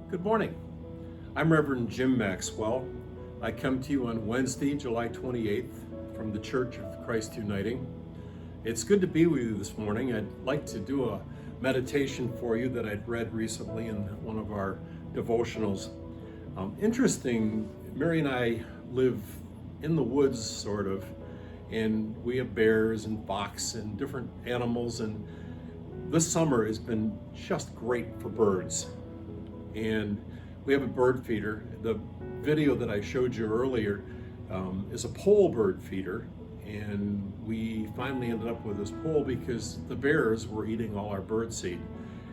Good morning. I'm Reverend Jim Maxwell. I come to you on Wednesday, July 28th from the Church of Christ Uniting. It's good to be with you this morning. I'd like to do a meditation for you that I'd read recently in one of our devotionals. Interesting, Mary and I live in the woods, sort of, and we have bears and fox and different animals, and this summer has been just great for birds. And we have a bird feeder. The video that I showed you earlier is a pole bird feeder, and we finally ended up with this pole because the bears were eating all our bird seed.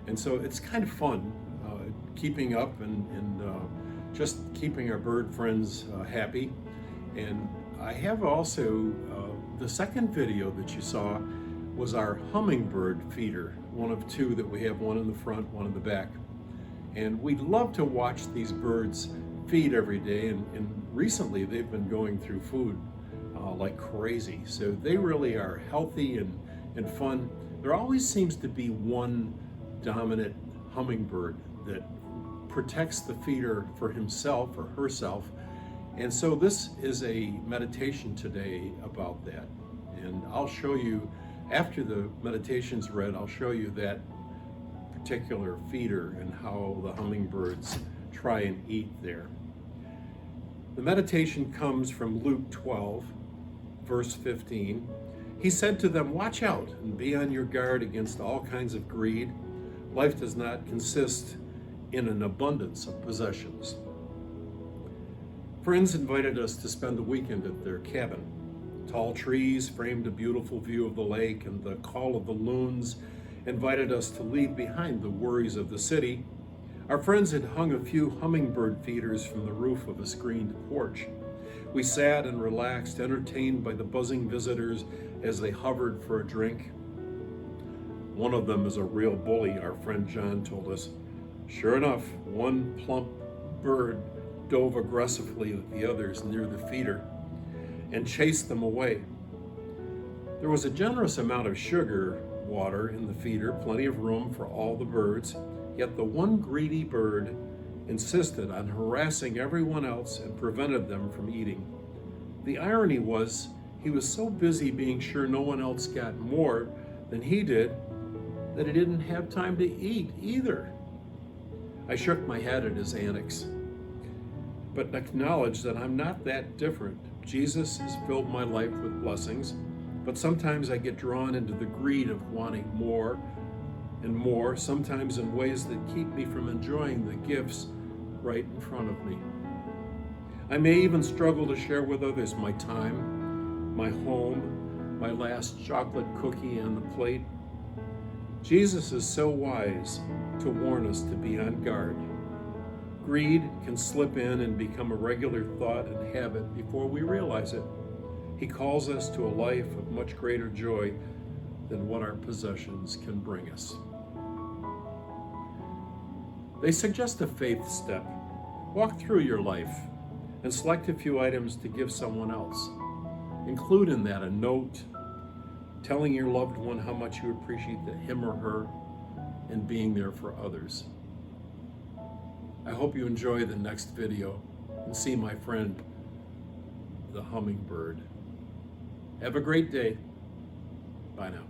And so it's kind of fun keeping up and just keeping our bird friends happy. And I have also, the second video that you saw was our hummingbird feeder, one of two that we have, one in the front, one in the back. And we love to watch these birds feed every day, and recently they've been going through food like crazy. So they really are healthy and fun. There always seems to be one dominant hummingbird that protects the feeder for himself or herself. And so this is a meditation today about that. And I'll show you, after the meditation's read, I'll show you that particular feeder and how the hummingbirds try and eat there. The meditation comes from Luke 12, verse 15. He said to them, "Watch out and be on your guard against all kinds of greed. Life does not consist in an abundance of possessions." Friends invited us to spend the weekend at their cabin. Tall trees framed a beautiful view of the lake, and the call of the loons invited us to leave behind the worries of the city. Our friends had hung a few hummingbird feeders from the roof of a screened porch. We sat and relaxed, entertained by the buzzing visitors as they hovered for a drink. One of them is a real bully, our friend John told us. Sure enough, one plump bird dove aggressively at the others near the feeder and chased them away. There was a generous amount of sugar water in the feeder, plenty of room for all the birds, yet the one greedy bird insisted on harassing everyone else and prevented them from eating. The irony was, he was so busy being sure no one else got more than he did that he didn't have time to eat either. I shook my head at his antics, but acknowledged that I'm not that different. Jesus has filled my life with blessings, but sometimes I get drawn into the greed of wanting more and more, sometimes in ways that keep me from enjoying the gifts right in front of me. I may even struggle to share with others my time, my home, my last chocolate cookie on the plate. Jesus is so wise to warn us to be on guard. Greed can slip in and become a regular thought and habit before we realize it. He calls us to a life of much greater joy than what our possessions can bring us. They suggest a faith step. Walk through your life and select a few items to give someone else. Include in that a note telling your loved one how much you appreciate him or her and being there for others. I hope you enjoy the next video and see my friend, the hummingbird. Have a great day. Bye now.